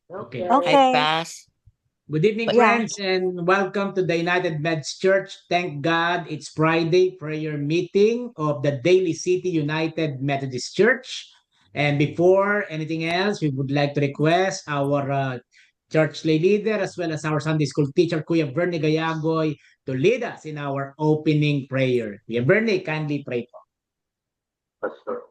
Okay. Okay. Hi, Okay. Pass. Good evening, But Yeah. friends, and welcome to the United Meds Church. Thank God it's Friday prayer meeting of the Daily City United Methodist Church. And before anything else, we would like to request our church lay leader as well as our Sunday school teacher, Kuya Bernie Gayagoy, to lead us in our opening prayer. Kuya Bernie, kindly pray po. Pastor.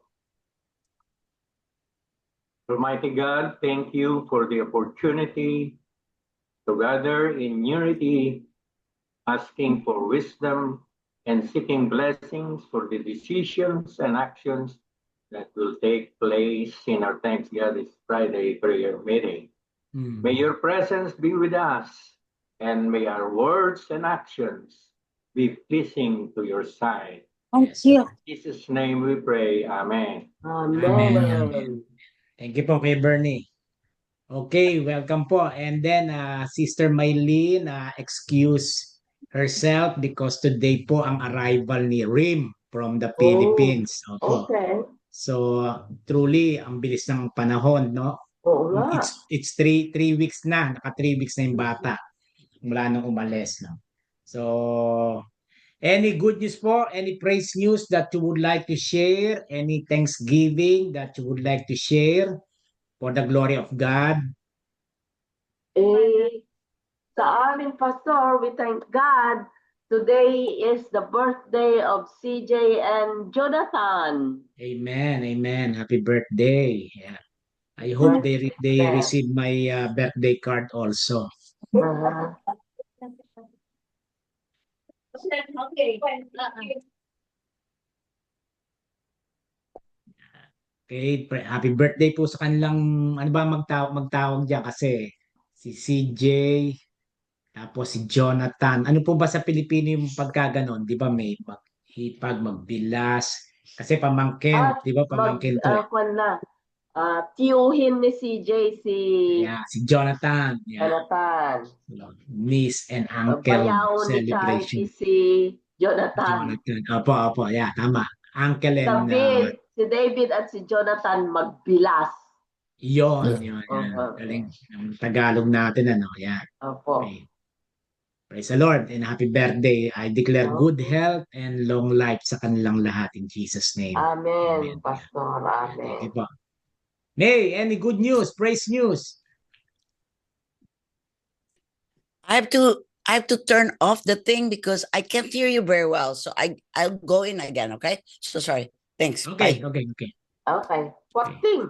Almighty God, thank you for the opportunity to gather in unity, asking for wisdom and seeking blessings for the decisions and actions that will take place in our Thanks God It's Friday prayer meeting. May your presence be with us, and may our words and actions be pleasing to your sight. Thank Yes. you. In Jesus' name we pray. Amen. Amen. Amen. Thank you po, Kuya Bernie. Okay, welcome po. And then Sister Maylene excuse herself because today po ang arrival ni Rim from the Philippines. Opo. Okay. So truly ang bilis ng panahon, no? Oo nga. It's three weeks na, naka 3 weeks na yung bata mula nung umalis, no? So any good news po, any praise news that you would like to share, any thanksgiving that you would like to share for the glory of God? Sa aming pastor, we thank God. Today is the birthday of CJ and Jonathan. Amen, amen. Happy birthday. Yeah. I hope they receive my birthday card also. Uh-huh. Okay, happy birthday po sa kanilang ano ba magtawag diyan kasi si CJ tapos si Jonathan. Ano po ba sa Pilipino yung pagkaganon? 'Di ba may maghipag, magbilas kasi pamangkin, 'di ba pamangkin to eh. Tiyuhin ni CJ si Yeah, si Jonathan. Yeah. Jonathan. Niece and uncle Bayaw ni celebration. Charity si Jonathan. Jonathan. Opo, yeah, tama. Uncle and Si David at si Jonathan magbilas. Yon. Uh-huh. Galing ng Tagalog natin, ano, yan. Opo. Okay. Praise the Lord and happy birthday. I declare good health and long life sa kanilang lahat in Jesus' name. Amen, Pastor. Thank Amen. you po. Nay, any good news? Praise news? I have to turn off the thing because I can't hear you very well. So I'll go in again, okay? So sorry. Thanks. Okay, Bye. Okay. What thing?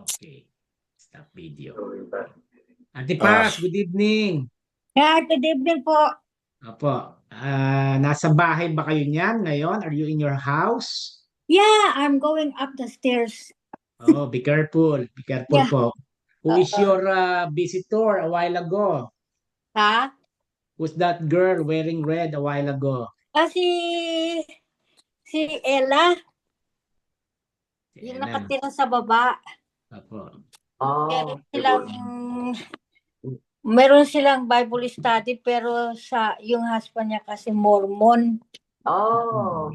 Okay. Stop video. Ate Paz, good evening. Yeah, good evening po. Opo. Nasa bahay ba kayo niyan ngayon? Are you in your house? Yeah, I'm going up the stairs. Oh, be careful. Be careful Yeah. po. Who is your visitor a while ago? Ha? Who's that girl wearing red a while ago? Si Ella. Yung nakatira sa baba. Opo. Meron silang Bible study pero sa yung husband niya kasi Mormon. Oh.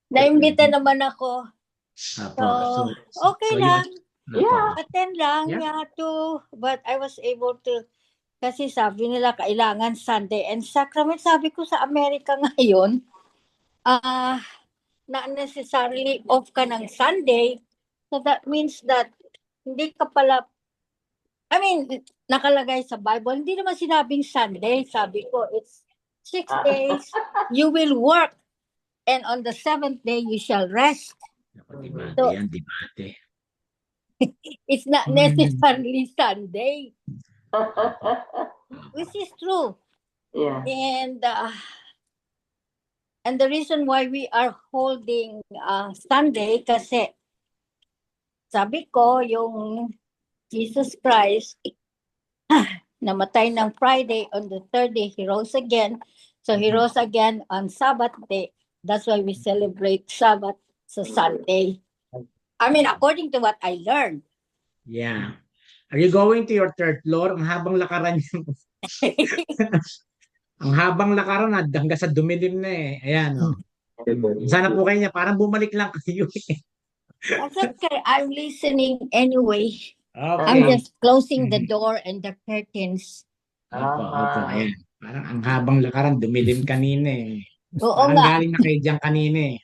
Naimbita naman ako. Opo. Okay lang. Yeah. Attend lang. Yeah. But I was able to kasi sabi nila kailangan Sunday and Sacrament. Sabi ko sa Amerika ngayon, not necessarily off ka ng Sunday. So that means that hindi ka pala, nakalagay sa Bible, hindi naman sinabing Sunday. Sabi ko, it's 6 days, you will work. And on the 7th day, you shall rest. Debate. It's not necessarily Sunday. Which is true. Yeah. And the reason why we are holding Sunday kasi sabi ko yung Jesus Christ namatay ng Friday, on the 3rd day he rose again. So he rose again on Sabbath day. That's why we celebrate Sabbath sa Sunday. According to what I learned. Yeah. Are you going to your 3rd floor? Ang habang lakaran niyo. Ang habang lakaran hanggang sa dumilim na eh. Ayan, oh. Sana po kayo niya, parang bumalik lang kayo. That's okay. I'm listening anyway. I'm Okay. just closing the door and the curtains. Opo, ayan. Parang ang habang lakaran, dumilim kanina eh. Oo Parang nga, galing na kayo dyan kanina eh.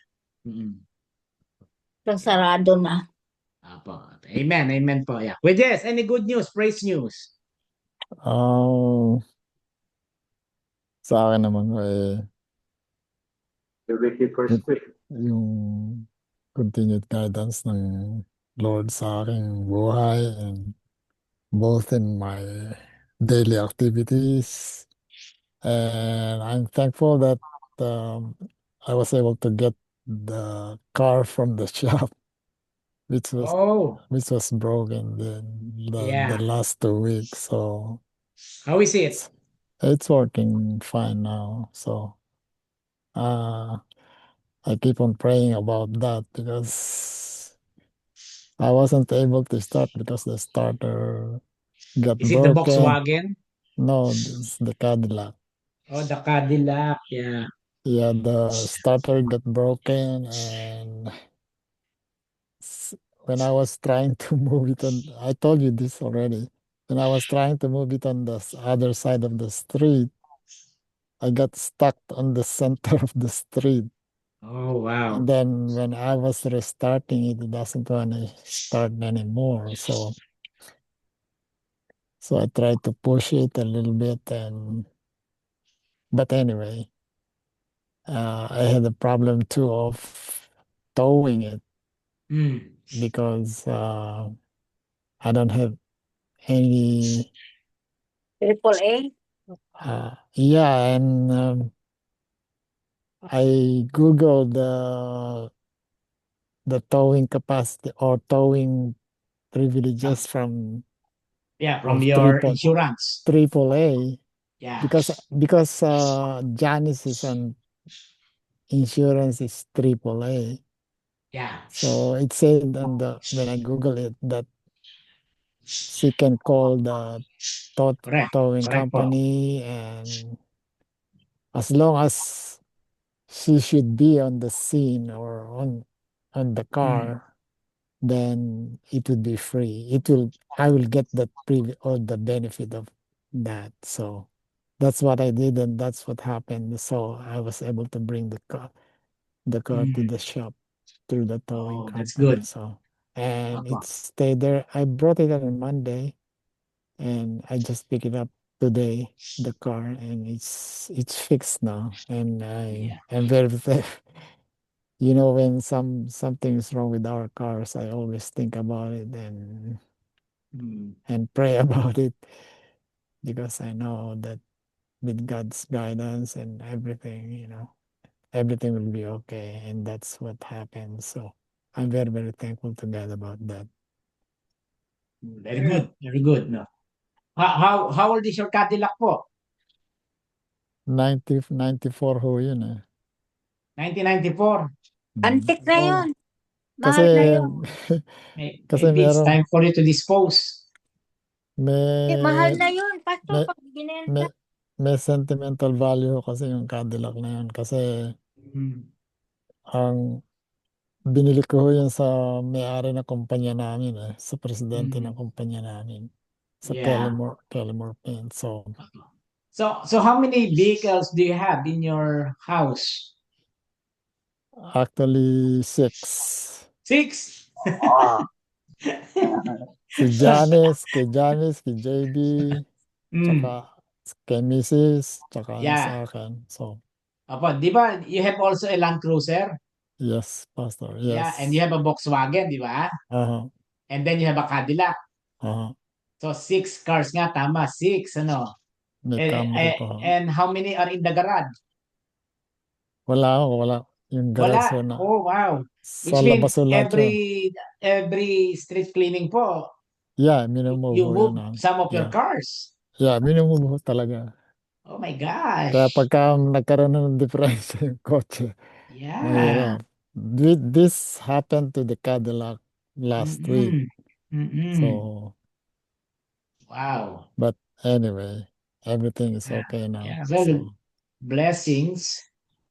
pero sarado na. Opo. Amen, amen po. Yeah. Well, yes, any good news, praise news? Sa akin naman eh, The wicked first question. yung continued guidance ng Lord sa aking buhay and both in my daily activities. And I'm thankful that I was able to get the car from the shop, which was broken the last 2 weeks. So How is it? it's working fine now. So I keep on praying about that because I wasn't able to start because the starter got Is it the broken. Volkswagen? No, it's the Cadillac. Oh, the Cadillac, yeah. Yeah, the starter got broken, and when I was trying to move it on, I told you this already. When I was trying to move it on the other side of the street, I got stuck on the center of the street. Oh, wow. And then when I was restarting it, it doesn't want to start anymore. So I tried to push it a little bit, but anyway, I had a problem too of towing it because I don't have any. AAA? Yeah, and I googled the towing capacity or towing privileges from From of your triple- insurance. AAA Yeah. because Janice is on insurance is AAA. Yeah. So it said when I Google it that she can call the Correct. towing Correct po. company, and as long as she should be on the scene or on the car, then it would be free. I will get the or the benefit of that. So that's what I did, and that's what happened. So I was able to bring the car to the shop through the towing company. That's good. So and Opo. it stayed there. I brought it on Monday, and I just picked it up today, the car, and it's fixed now. And I'm very you know, when something is wrong with our cars, I always think about it and pray about it because I know that with God's guidance and everything, you know, everything will be okay. And that's what happened. So I'm very, very thankful to God about that. Very good. Very good. No. How old is your Cadillac po? 94 ho yun eh. 1994. Antik na Oh. yun. Kasi, Mahal na yun. kasi Maybe it's meron, time for you to dispose. Mahal na yun. Pastor, may- pag binenta. may sentimental value kasi yung Cadillac na yun. Kasi ang binili ko ho yun sa may-ari na kumpanya namin eh. Sa presidente ng kumpanya namin. Sa Yeah. Kellimore Paint. So, So how many vehicles do you have in your house? actually 6. 6? Kay Janice, kay JB, tsaka kay Mrs., tsaka sa akin. So, Opo, di ba you have also a Land Cruiser? yes, Pastor. Yeah, Yes. and you have a Volkswagen, di ba? Uh-huh. And then you have a Cadillac. Uh-huh. So 6 cars nga, tama, 6, ano? May Camry pa ho. And how many are in the garage? Wala. Yung garage ho na. Oh, wow. Sa Which means labas ho lahat yun. every street cleaning po, Yeah, minumove you ho move yun. some of your cars. Yeah, minumove ho talaga. Oh my gosh. Kaya pagka nagkaroon ng difference yung kotse, Yeah. mahirap. This happened to the Cadillac last week. So, wow. but anyway, everything is okay now. Yeah, well, So, blessings.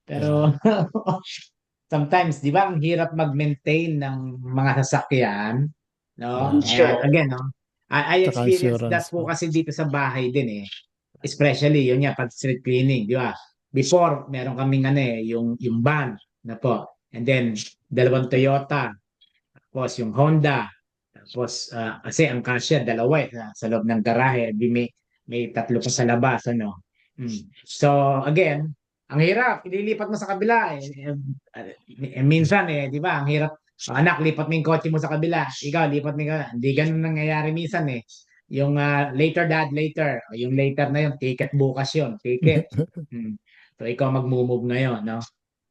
Pero sometimes, di ba, ang hirap mag-maintain ng mga sasakyan, no? Yeah. Again, no? I Tsaka experienced that insurance po pa. kasi dito sa bahay din eh. Especially, yun nga, pag street cleaning, di ba? Before, meron kaming yung van na po. And then, dalawang Toyota. Tapos yung Honda. Tapos, kasi ang kasya, dalawa sa loob ng garahe. May tatlo pa sa labas, ano? So, again, ang hirap, ililipat mo sa kabila. Minsan di ba, ang hirap. Anak, lipat mo yung kotse mo sa kabila. Ikaw, lipat mo yung hindi ganun nangyayari minsan eh. Yung later dad, later. Yung later na yun, ticket bukas yun. Ticket. So, ikaw mag-move ngayon, no?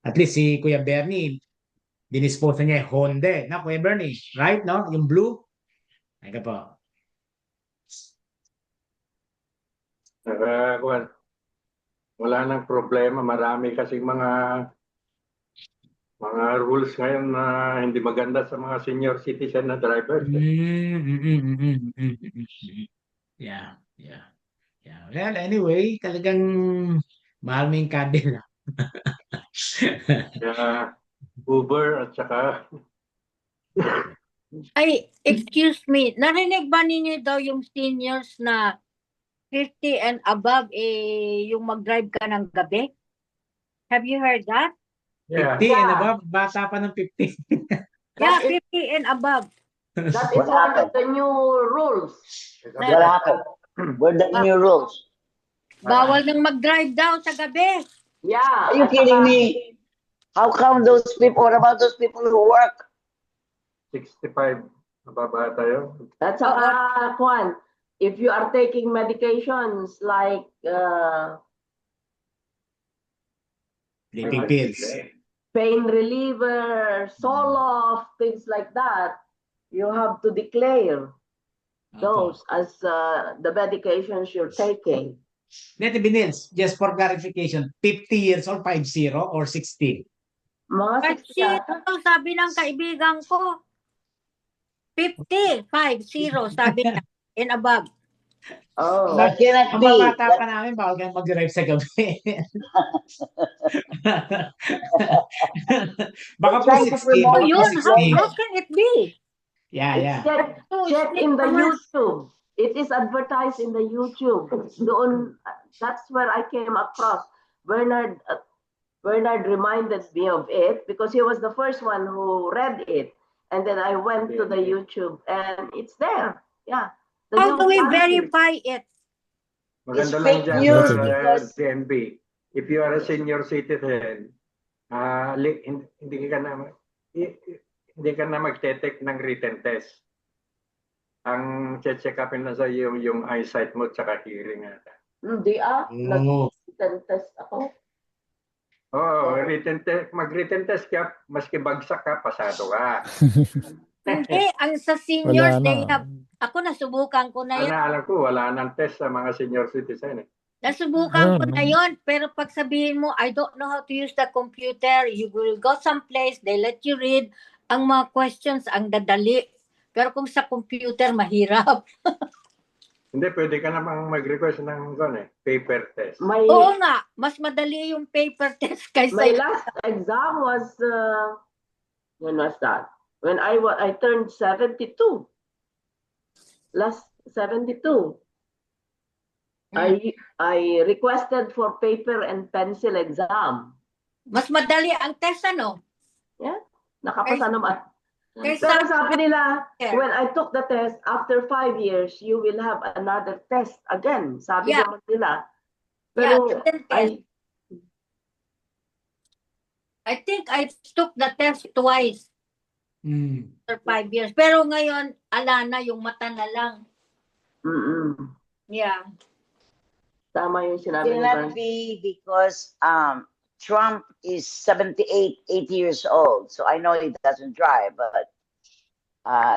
At least si Kuya Bernie, dinispose na niya yung Honda. Na, Kuya Bernie, right, no? Yung blue. Ay ka po. Kuwan, wala nang problema. Marami kasing mga rules ngayon na hindi maganda sa mga senior citizen na drivers. Yeah. Well, anyway, talagang mahal mo yung kadil. Kaya Uber at saka Ay, excuse me, narinig ba ninyo daw yung seniors na 50 and above, yung mag-drive ka ng gabi? Have you heard that? 50 and above, bata pa ng 50. Yeah, That is- 50 and above. That is one of the new rules. What happened? Where the new rules? Bawal nang mag-drive daw sa gabi. Yeah. Are you at kidding saka- me? How come those people? What about those people who work? 65 mababa tayo. At saka, Juan, if you are taking medications like Sleeping pills. pain reliever, Zoloft, things like that, you have to declare those as the medications you're taking. Net Binils, just for clarification, 50 years old, 50 or 60? Mga Kasi sabi ng kaibigan ko, 50, 50, sabi niya, and above. Oh, That cannot Ang be. mga bata That- pa namin, bawal kang mag-drive sa gabi. Baka po Trying to 60. promote So Baka po yun, 60. how can it be? Yeah. check in the YouTube. It is advertised in the YouTube. Doon, that's where I came across. Bernard reminded me of it because he was the first one who read it. And then I went to the YouTube and it's there. Yeah. The How do new we policy. verify it? Maganda It's lang fake dyan, news Sir, because- DNB. If you are a senior citizen, hindi ka na magte-take ng written test. Ang check upin na sa iyo yung eyesight mo at saka hearing ata. Hindi nag-test ako. Mag-written test ka, maski bagsak ka, pasado ka. Hindi, ang sa seniors, Wala they na. have, ako nasubukan ko na yun. Alam ko, wala nang test sa mga senior citizen. Nasubukan ko Ayun, na yun, pero pag sabihin mo, I don't know how to use the computer, you will go someplace, they let you read, ang mga questions, ang dadali. Pero kung sa computer, mahirap. Hindi, pwede ka namang mag-request ng paper test. Oo nga, mas madali yung paper test kaysa My last exam was when was that? When I turned 72. Last 72. I requested for paper and pencil exam. mas madali ang test, ano? Nakapasa naman. Kaysa, Pero sabi nila, when I took the test, after 5 years, you will have another test again. Sabi Yeah. naman nila. yeah, Pero written test. I think I took the test twice after 5 years. Pero ngayon, ala na, yung mata na lang. Yeah. Tama yung sinabi ni Cannot Bern. be because Trump is 78, 80 years old. So I know he doesn't drive, but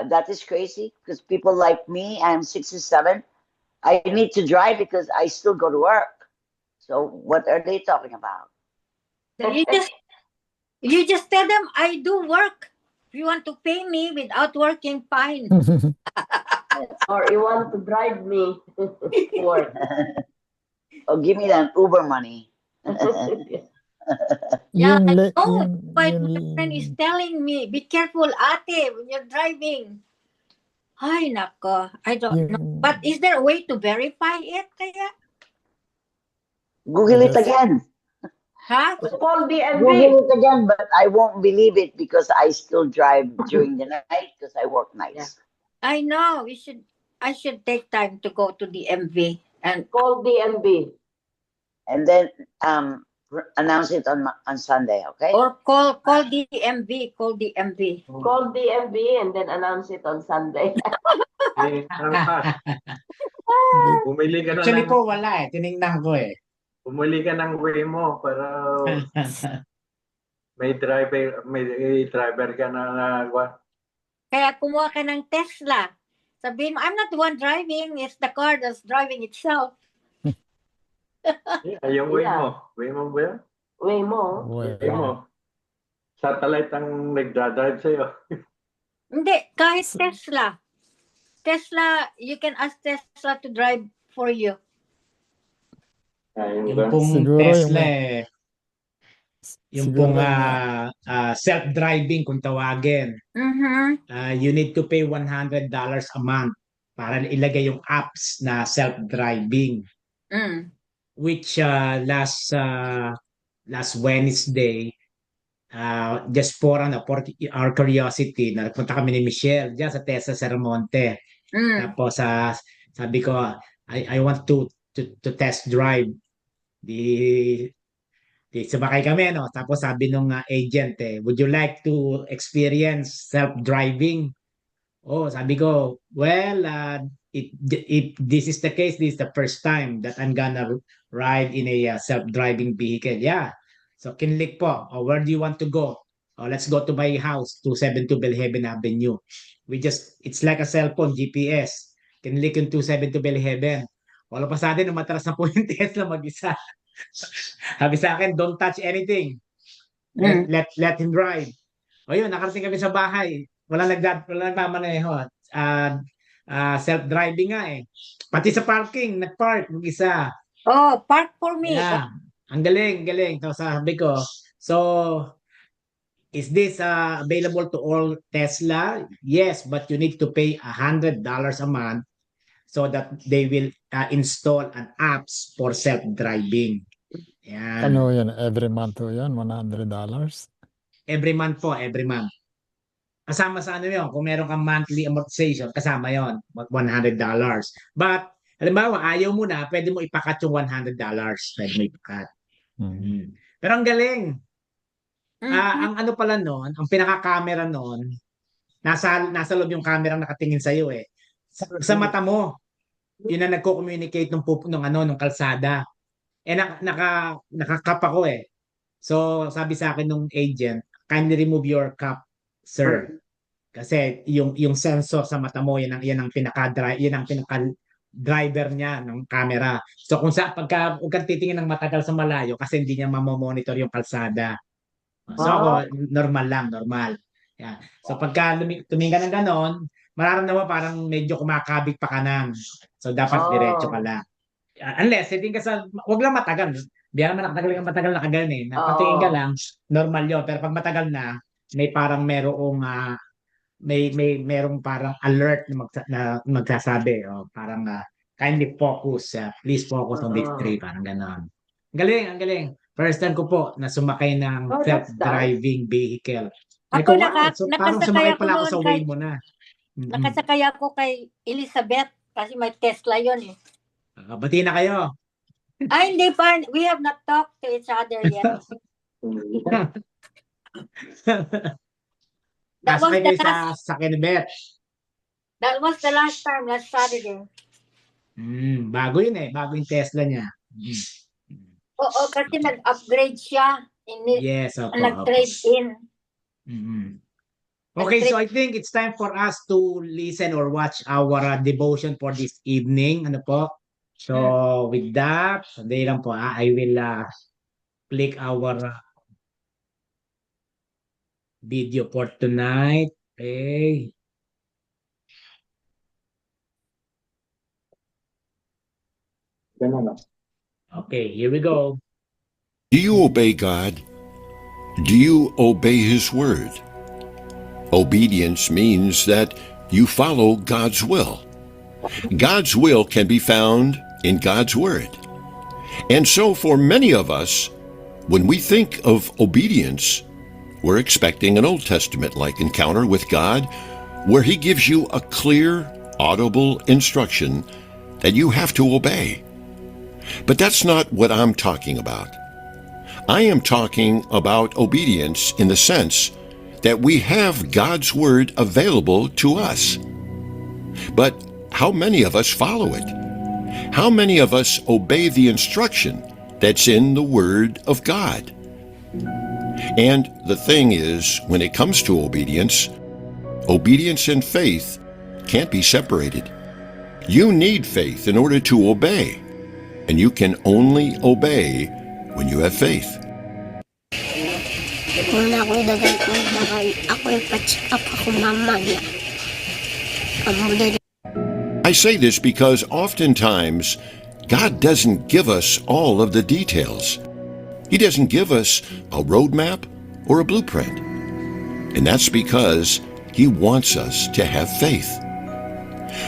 that is crazy because people like me, I'm 67. I need to drive because I still go to work. So what are they talking about? You just tell them, I do work. If you want to pay me without working, fine. Or you want to drive me to work. Oh, give me that Uber money. Yeah, Yung, I le- know. yung, But yung, my friend is telling me, be careful, ate, when you're driving. Ay, nako. I don't know. yung, But is there a way to verify it kaya? Google it just, again. Ha? Call DMV. Google it again, but I won't believe it because I still drive during the night because I work nights. I know. I should take time to go to the MV and Call DMV. And then announce it on Sunday, okay? or call the MV, call the MV. Call DMV and then announce it on Sunday. Eh, Angkas, bumili ka na Actually ng, po, wala eh. Tinignan ko eh. bumili ka ng Waymo para may driver ka na Kaya kumuha ka ng Tesla. Sabihin mo, I'm not the one driving. It's the car that's driving itself. yung Waymo. Waymo ba yan? Waymo. Waymo. Satellite ang nagdadrive sa'yo. Hindi, kahit Tesla. Tesla, you can ask Tesla to drive for you. Ayun Yung ba? pong Siguro yung Tesla may- eh. Yung siguro pong self-driving kung tawagin. Mm-hmm. You need to pay $100 a month para ilagay yung apps na self-driving. Mm. Which last Wednesday, just for our curiosity, nagpunta kami ni Michelle diyan sa Tessa Sermonte. Mm. Tapos sabi ko, I want to test drive. Di sumakay kami, no? Tapos sabi nung agent, would you like to experience self-driving? Oh, sabi ko, well, if this is the case, this is the first time that I'm gonna ride in a self-driving vehicle. Yeah. So, kinlik po. Oh, where do you want to go? Oh, let's go to my house, 272 Belhaven Avenue. It's like a cell phone, GPS. Kinlik yung 272 Belhaven. All of a sudden, umatras na po yung Tesla mag-isa. Sabi sa akin, don't touch anything. Let him drive. O yun, nakarating kami sa bahay. Wala nagmamaneho. Self-driving nga eh. Pati sa parking, nag-park mag-isa. Oh, park for me. Yeah. Ang galing, galing. So sabi ko, so is this available to all Tesla? Yes, but you need to pay $100 a month so that they will install an apps for self-driving. Yan. ano yan, every month to yan, $100? Every month po, every month. Kasama sa ano yun, kung meron kang monthly amortization, kasama yon $100. But, halimbawa, ayaw mo na, pwede mo ipakat yung $100. Pwede mo ipakat. Pero ang galing. Ang ano pala noon, ang pinaka-camera noon, nasa loob yung camera nakatingin sa'yo eh. Sa mata mo, yun ang nagko-communicate nung kalsada. Nakakap ako eh. So, sabi sa akin nung agent, kindly remove your cap, sir. Kasi yung sensor sa mata mo, yan ang pinaka-driver niya ng camera. So, huwag kang titingin ng matagal sa malayo kasi hindi niya mamomonitor yung kalsada. So, ako, normal. Yeah. So, pagka tumingin ka ng ganon, mararamdaman parang medyo kumakabig pa kanan. So, dapat diretso ka lang. Unless, titingin ka wag lang matagal. Biya naman matagal na kagalan eh. Patingin ka lang, normal yun. Pero pag matagal na, may parang merong parang alert na magsasabi. Parang kindly focus. Please focus on this tree. Parang ganon. Ang galing. First time ko po na sumakay ng self-driving vehicle. Ako, parang nakasakay sumakay ako pala ako noon sa way mo na. Nakasakay ako kay Elizabeth kasi may Tesla yun eh. Bati na kayo. Ay, hindi pa. We have not talked to each other yet. That was Nasakay the kayo sa Kenbet. That was the last time, last Saturday. Bago yun eh. Bago yung Tesla niya. Oo, kasi nag-upgrade siya. Yes, opo. Nag-trade in. Okay, so I think it's time for us to listen or watch our devotion for this evening. Ano po? So, with that, sandali lang po. I will click our video for tonight. Okay. Ganun. Okay, here we go. Do you obey God? Do you obey His word? Obedience means that you follow God's will. God's will can be found in God's word. And so for many of us, when we think of obedience, we're expecting an Old Testament-like encounter with God where He gives you a clear, audible instruction that you have to obey. But that's not what I'm talking about. I am talking about obedience in the sense that we have God's word available to us. But how many of us follow it? How many of us obey the instruction that's in the Word of God? And the thing is, when it comes to obedience, obedience and faith can't be separated. You need faith in order to obey, and you can only obey when you have faith. Kung na ako'y dagan, ako'y pa-check up ako mamaya. I say this because oftentimes God doesn't give us all of the details. He doesn't give us a roadmap or a blueprint. And that's because He wants us to have faith.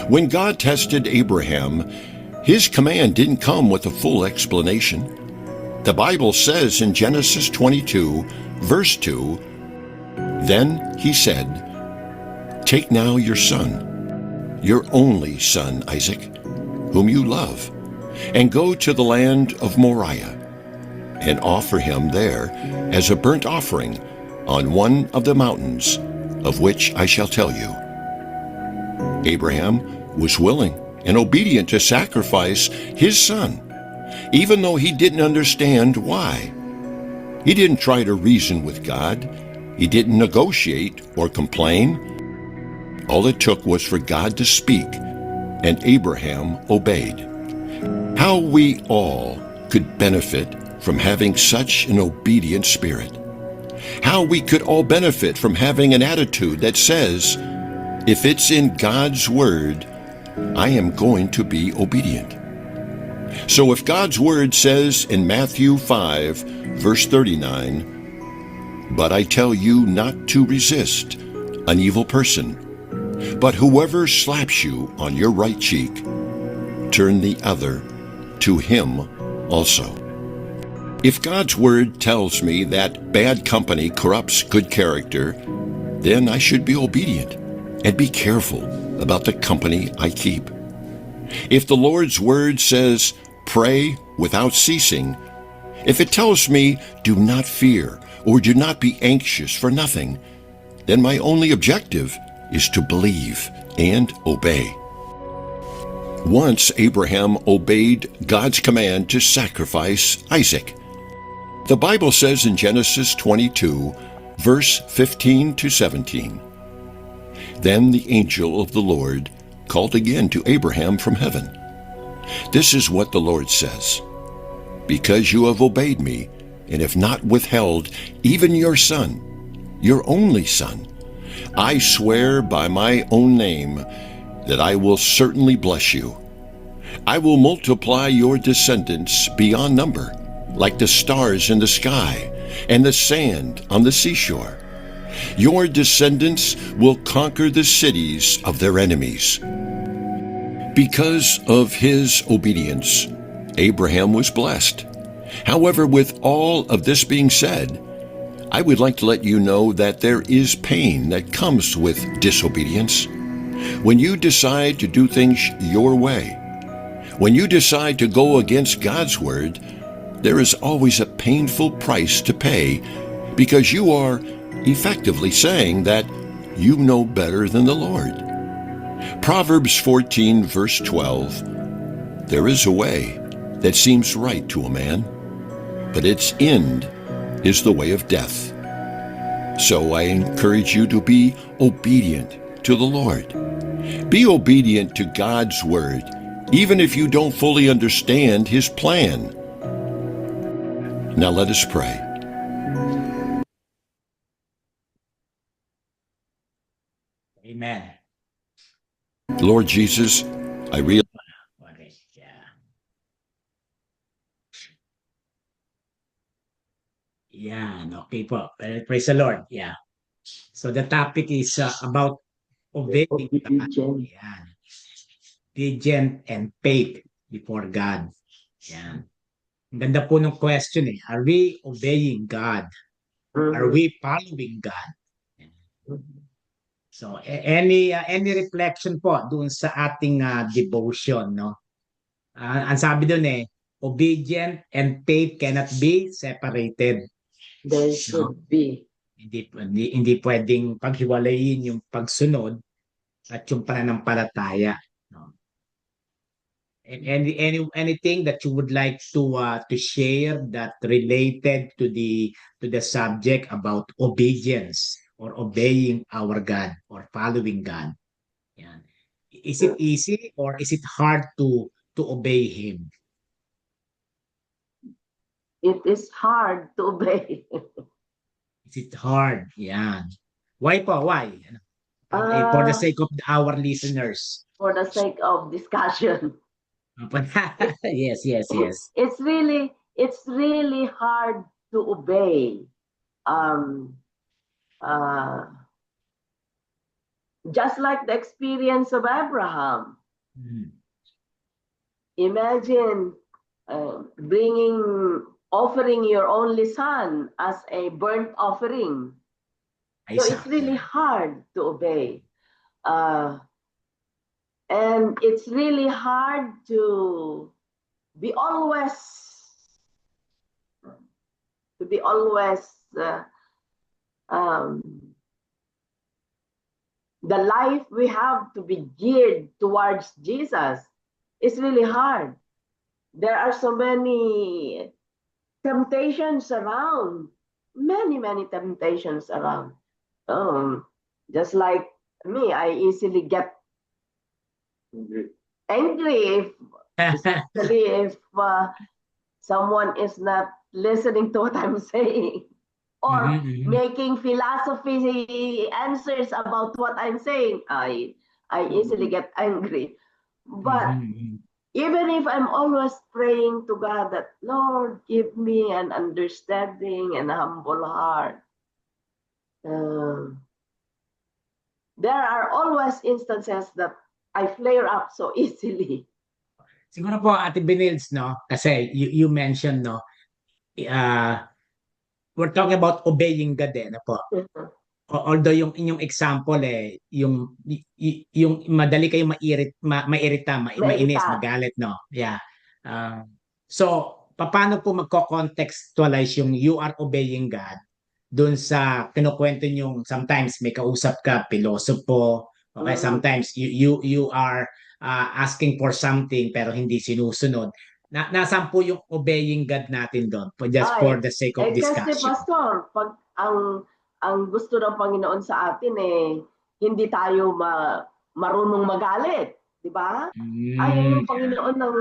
When God tested Abraham, His command didn't come with a full explanation. The Bible says in Genesis 22, verse 2, "Then He said, 'Take now your son, your only son Isaac, whom you love, and go to the land of Moriah, and offer him there as a burnt offering on one of the mountains of which I shall tell you.'" Abraham was willing and obedient to sacrifice his son, even though he didn't understand why. He didn't try to reason with God. He didn't negotiate or complain. All it took was for God to speak, and Abraham obeyed. How we all could benefit from having such an obedient spirit. How we could all benefit from having an attitude that says, if it's in God's word, I am going to be obedient. So if God's word says in Matthew 5, verse 39, "But I tell you not to resist an evil person, but whoever slaps you on your right cheek, turn the other to him also." If God's word tells me that bad company corrupts good character, then I should be obedient and be careful about the company I keep. If the Lord's word says, "Pray without ceasing," if it tells me, "Do not fear," or "Do not be anxious for nothing," then my only objective is to believe and obey. Once Abraham obeyed God's command to sacrifice Isaac. The Bible says in Genesis 22, verse 15 to 17, "Then the angel of the Lord called again to Abraham from heaven. This is what the Lord says, because you have obeyed me and have not withheld even your son, your only son, I swear by my own name that I will certainly bless you. I will multiply your descendants beyond number, like the stars in the sky and the sand on the seashore. Your descendants will conquer the cities of their enemies." Because of his obedience, Abraham was blessed. However, with all of this being said, I would like to let you know that there is pain that comes with disobedience. When you decide to do things your way, when you decide to go against God's word, there is always a painful price to pay, because you are effectively saying that you know better than the Lord. Proverbs 14, verse 12, "There is a way that seems right to a man, but its end is the way of death." So I encourage you to be obedient to the Lord. Be obedient to God's word, even if you don't fully understand His plan. Now let us pray. Amen. Lord Jesus, I realize Yan, okay po. Praise the Lord. Yeah. So the topic is about obeying God. Obedient. Yan. Obedient and faith before God. Yan. Ang ganda po ng question eh. Are we obeying God? Are we following God? So any reflection po doon sa ating devotion, no? Ang sabi doon eh, obedient and faith cannot be separated. There should be. Hindi pwedeng paghiwalayin yung pagsunod at yung pananampalataya, no? And anything that you would like to share that related to the subject about obedience or obeying our God or following God? Yan. Is it easy or is it hard to obey Him? It is hard to obey. Is it hard? Yan. Why po? Why? For the sake of our listeners. For the sake of discussion. Yes. It's really hard to obey. Just like the experience of Abraham. Imagine offering your only son as a burnt offering. So it's really hard to obey. And it's really hard to be always the life we have to be geared towards Jesus. It's really hard. There are so many temptations around. Many temptations around. Just like me, I easily get angry if someone is not listening to what I'm saying, or making philosophy answers about what I'm saying. I easily get angry. But even if I'm always praying to God that, Lord, give me an understanding and a humble heart, there are always instances that I flare up so easily. Siguro po, Ate Benils, no? Kasi you mentioned, no? We're talking about obeying God, no po? Although yung inyong example yung madali kayo mairita, mainis, magalit, no? Yeah. So paano po magko-contextualize yung you are obeying God doon sa kinukwento nyong sometimes may kausap ka, pilosopo, okay, sometimes you are asking for something pero hindi sinusunod. Nasaan po yung obeying God natin doon? Just for the sake of discussion. Kasi Pastor, pag ang gusto ng Panginoon sa atin hindi tayo marunong magalit, di ba? Ayaw ng Panginoon ng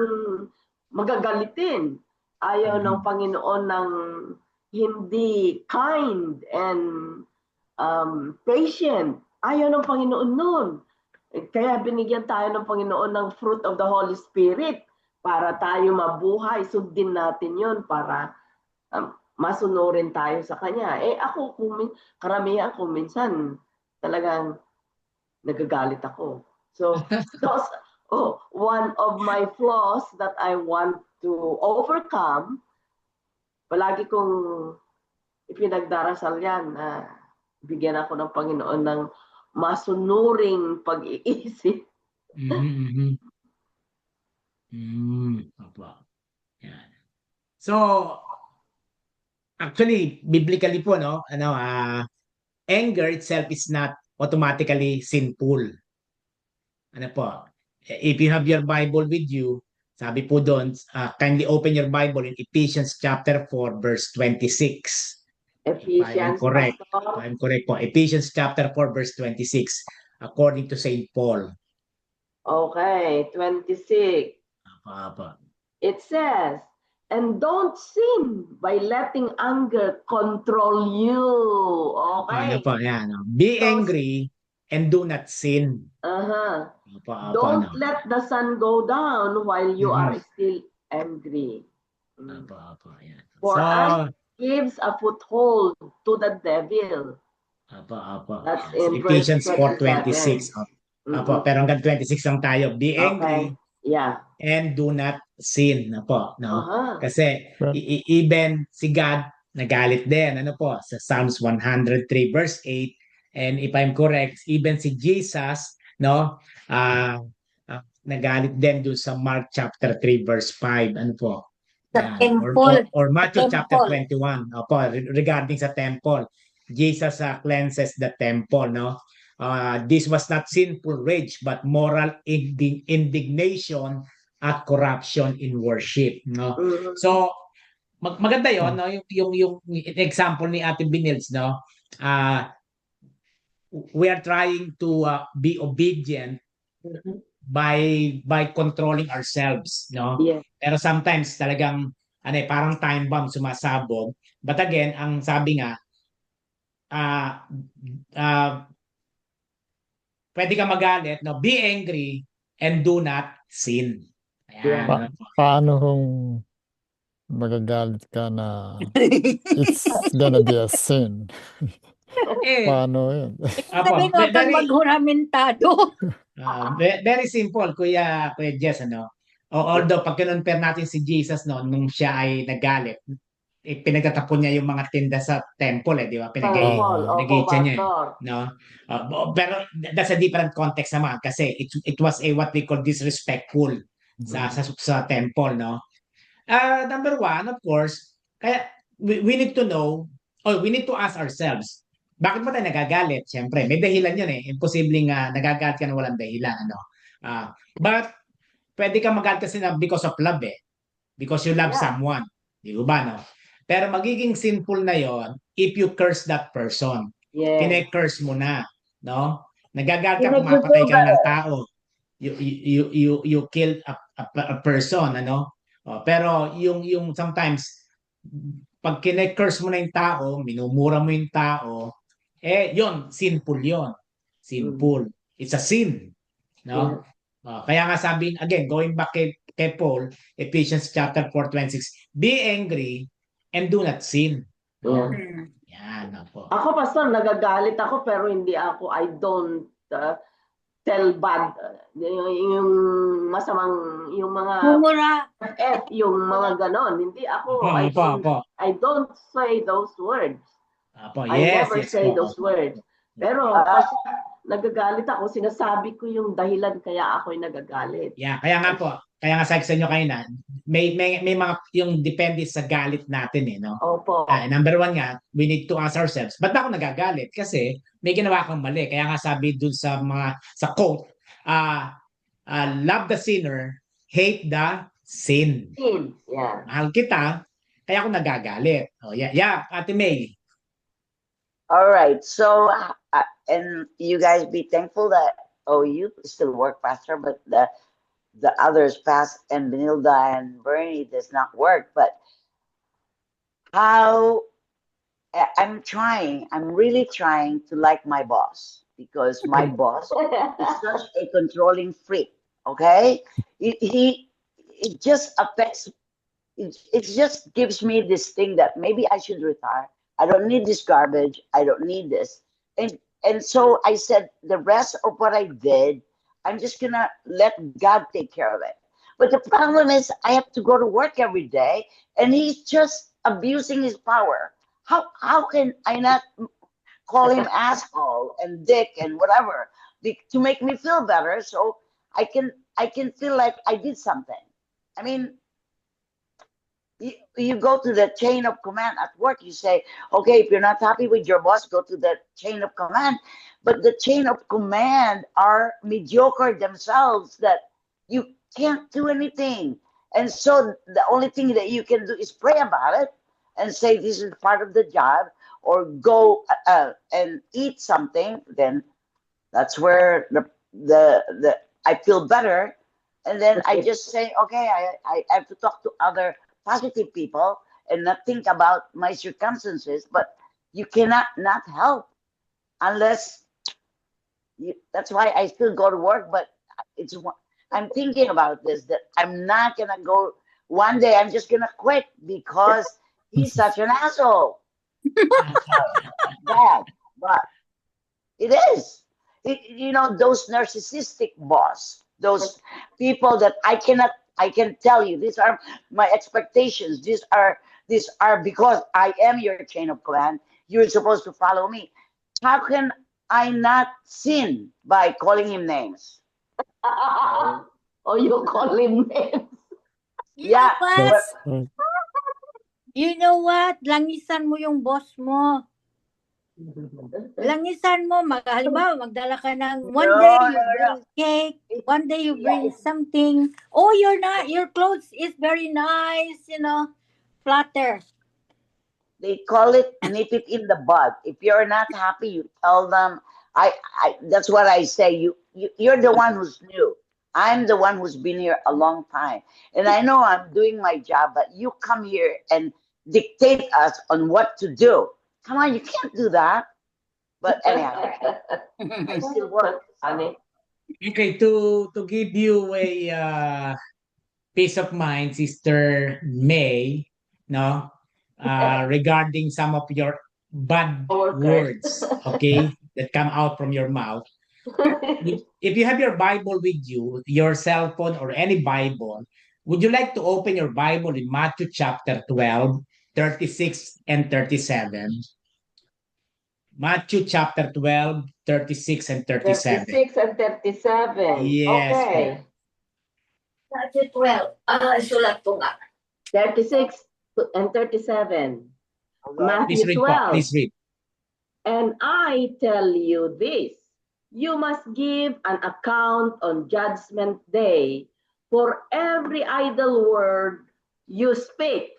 magagalitin. Ayaw ng Panginoon ng hindi kind and patient. Ayaw ng Panginoon nun. Kaya binigyan tayo ng Panginoon ng fruit of the Holy Spirit para tayo mabuhay. Sundin natin yun para masunurin tayo sa Kanya. Ako, karamihan ko minsan talagang nagagalit ako. So, one of my flaws that I want to overcome, palagi kong ipinagdarasal yan na bigyan ako ng Panginoon ng masunuring pag-iisip. So, actually, biblically po, no? Anger itself is not automatically sinful. Ano po? If you have your Bible with you, sabi po doon, kindly open your Bible in Ephesians chapter 4, verse 26. Ephesians, I'm correct po. Ephesians chapter 4, verse 26, according to St. Paul. Okay, 26. It says, and don't sin by letting anger control you. Okay. Ano po, yan. Be angry and do not sin. Don't let the sun go down while you are still angry. gives a foothold to the devil. Apo. That's Yes. in verse Ephesians 4:26. 27. Apo, pero hanggang 26 lang tayo. Be angry Okay. Yeah. and do not sin. Apo, no? Uh-huh. Kasi Well, even si God nagalit din. Ano po? Sa Psalms 103 verse 8. And if I'm correct, even si Jesus, no? Nagalit din dun sa Mark chapter 3 verse 5. Ano po? Sa Yan. temple. Or Matthew chapter Temple. 21. Opo, regarding sa temple. Jesus cleanses the temple, no? This was not sinful rage but moral indignation at corruption in worship, no? Mhm. So maganda 'yon, no? Yung example ni Ate Binils, no? We are trying to be obedient Mhm. by controlling ourselves, no? Yeah. Pero sometimes talagang parang time bomb sumasabog. But again, ang sabi nga pwede ka magalit, no? Be angry and do not sin. Ayan. Pa- paano kung magagalit ka na it's gonna be a sin? Paano yun? Sabi ko kang maghuramentado. Very simple, Kuya Jess, ano? Although pag kinonfer natin si Jesus, no, nung siya ay nagalit, pinagtatapon niya yung mga tinda sa temple, di ba? Pinag-iitsa niya, no? Pero that's a different context naman kasi it was a what we call disrespectful sa temple, no? Number one, of course, kaya we need to know, or we need to ask ourselves, bakit ba tayo nagagalit? Siyempre, may dahilan yun eh. Imposibleng nagagalit ka na walang dahilan. Ano? But, pwede ka magalit kasi na because of love eh. Because you love someone. Di ba, no? Pero magiging sinful na yon if you curse that person. Yeah. Kine-curse mo na. No? Nagagalit ka, pumapatay ka ng tao. You killed a person, ano? Pero yung sometimes, pag kine-curse mo na yung tao, minumura mo yung tao, yun, sinful yun. Sinful. It's a sin. No? Kaya nga sabi, again, going back kay Paul, Ephesians chapter 4:26, be angry and do not sin. No? Yan, po. Ako, Pastor, nagagalit ako pero hindi ako, I don't tell bad, yung masamang, yung mga yung mga ganon. Hindi ako, I don't say those words. I never say those words. Pero kasi nagagalit ako, sinasabi ko yung dahilan kaya ako'y nagagalit. Yeah, kaya nga po. Kaya nga sabi sa inyo kayo na, may mga yung depende sa galit natin eh, no? Opo. Number one nga, we need to ask ourselves, ba't ako nagagalit? Kasi may ginawa kang mali. Kaya nga sabi dun sa quote, love the sinner, hate the sin. Yeah. Mahal kita, kaya ako nagagalit. Ate May. All right. So, and you guys be thankful that you still work, Pastor, but the others, Pastor and Benilda and Bernie, does not work. But I'm really trying to like my boss, because my boss is such a controlling freak. Okay, it just affects. It just gives me this thing that maybe I should retire. I don't need this garbage. I don't need this. And so I said, the rest of what I did, I'm just going to let God take care of it. But the problem is I have to go to work every day, and he's just abusing his power. How can I not call him asshole and dick and whatever to make me feel better, so I can feel like I did something? I mean, you go to the chain of command at work. You say, okay, if you're not happy with your boss, go to the chain of command. But the chain of command are mediocre themselves, that you can't do anything. And so the only thing that you can do is pray about it and say, this is part of the job, or go and eat something. Then that's where the I feel better. And then I just say, okay, I have to talk to other positive people and not think about my circumstances. But you cannot not help unless that's why I still go to work. But I'm thinking about this, that I'm not gonna go. One day I'm just gonna quit, because He's such an asshole. Bad, but it is. Those narcissistic boss, those people that I can tell you, these are my expectations. These are because I am your chain of command. You're supposed to follow me. How can I not sin by calling him names? Oh, you call him names. You Yeah, know what? That's right. You know what? Langisan mo yung boss mo. Langisan mo, halimbawa, magdala ka ng one No, day no, you no. bring cake, one day you Yeah, bring something. Oh, your clothes is very nice, flatter. They call it nip it in the bud. If you're not happy, you tell them. That's what I say. You're the one who's new. I'm the one who's been here a long time, and I know I'm doing my job. But you come here and dictate us on what to do. Come on, you can't do that. But anyhow, I still work. Honey. Okay, to give you a peace of mind, Sister May, no, regarding some of your bad Coworkers. words, okay, that come out from your mouth. If you have your Bible with you, your cell phone or any Bible, would you like to open your Bible in Matthew chapter 12, 36 and 37? Matthew chapter 12, 36 and 37. 36 and 37. Yes, Okay. Matthew 12. Sulat ko nga. 36 and 37. Please Matthew read po. 12. Please read. And I tell you this, you must give an account on Judgment Day for every idle word you speak.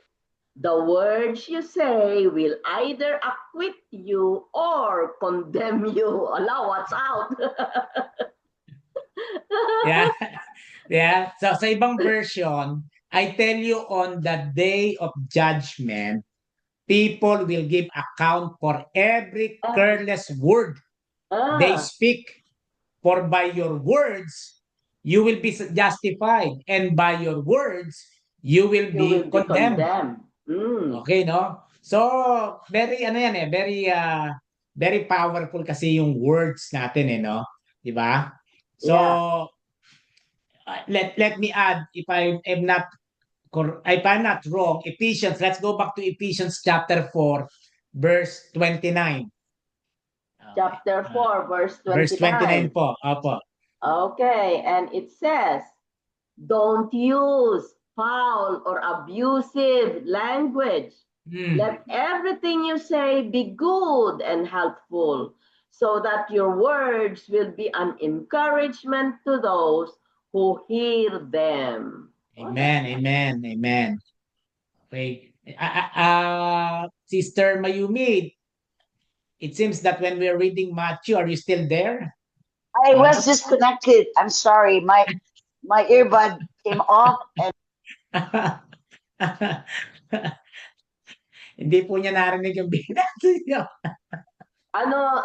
The words you say will either acquit you or condemn you. Allah, watch out. Yeah. Yeah. So sa ibang version, I tell you on the day of judgment, people will give account for every careless word they Ah, speak. For by your words, you will be justified. And by your words, you will you will be be condemned. condemned. Mm. Okay, no? So, very, very powerful kasi yung words natin, no? Di ba? So, Yeah. let me add, if I'm not wrong, Ephesians, let's go back to Ephesians chapter 4, verse 29. Chapter 4, verse 29. Verse 29 po. Opo. Okay, and it says, don't use foul or abusive language. Let everything you say be good and helpful, so that your words will be an encouragement to those who hear them. Amen, amen, amen. Okay. Sister Mayumi, it seems that when we're reading Matthew, are you still there? I was disconnected. I'm sorry. My earbud came off and Hindi po niya narinig yung binasa niyo. Ano,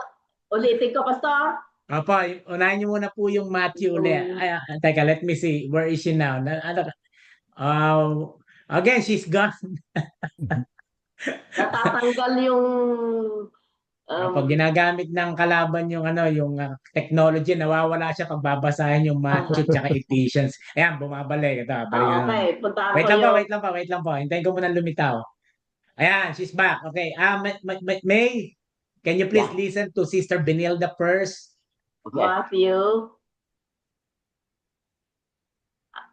ulitin ko, Pastor? Opo, unahin niyo muna po yung Matthew ulit. Teka, let me see. Where is she now? Again, she's gone. Natatanggal yung Pag ginagamit ng kalaban yung yung technology, nawawala siya pag babasahin yung Matthew at Ephesians. Ayan, bumabalik. Ito, balik. okay, puntahan Wait ko lang po, yung... wait lang po. Hintayin ko muna lumitaw. Ayan, she's back. Okay. May, can you please listen to Sister Benilda first? Matthew.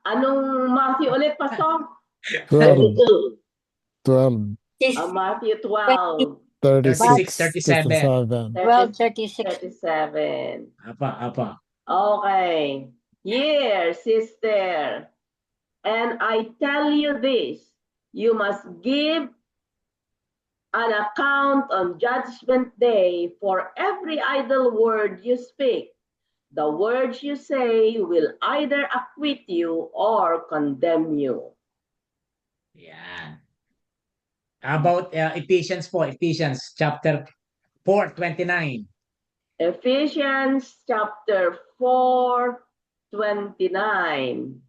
Anong Matthew ulit, Pastor? 12, 12, Matthew 12. 36, 37. 37. 12:36. 37. Apa. Okay. Here, sister. And I tell you this, you must give an account on Judgment Day for every idle word you speak. The words you say will either acquit you or condemn you. Yan. How about Ephesians po? Ephesians chapter 4:29. Ephesians chapter 4:29.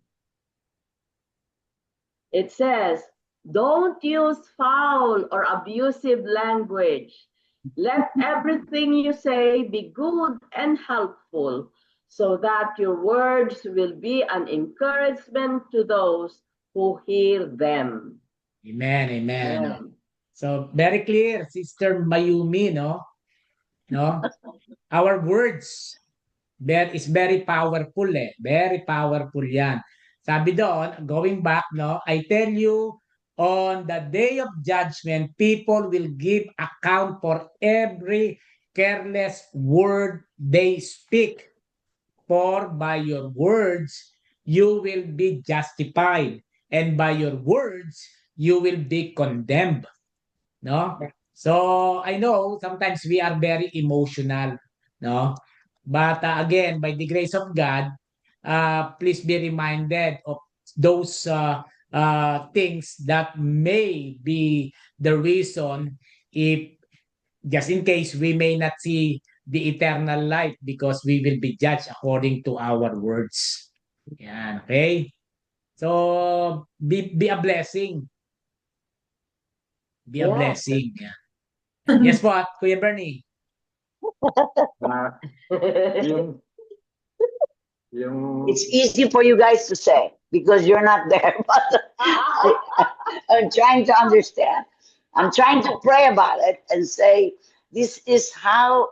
It says, Don't use foul or abusive language. Let everything you say be good and helpful, so that your words will be an encouragement to those who hear them. Amen, amen. Amen. So, very clear, Sister Mayumi, no? No? Our words is very powerful eh. Very powerful yan. Sabi doon, going back, no? I tell you, on the day of judgment, people will give account for every careless word they speak. For by your words, you will be justified. And by your words, you will be condemned. No? So I know sometimes we are very emotional, no? But again, by the grace of God, please be reminded of those things that may be the reason, if just in case we may not see the eternal life, because we will be judged according to our words. Yan, okay? So be a blessing. Be a Yeah. blessing. Yan. Yes po, Kuya Bernie. Ah, yung It's easy for you guys to say because you're not there, but I'm trying to understand. I'm trying to pray about it and say, this is how,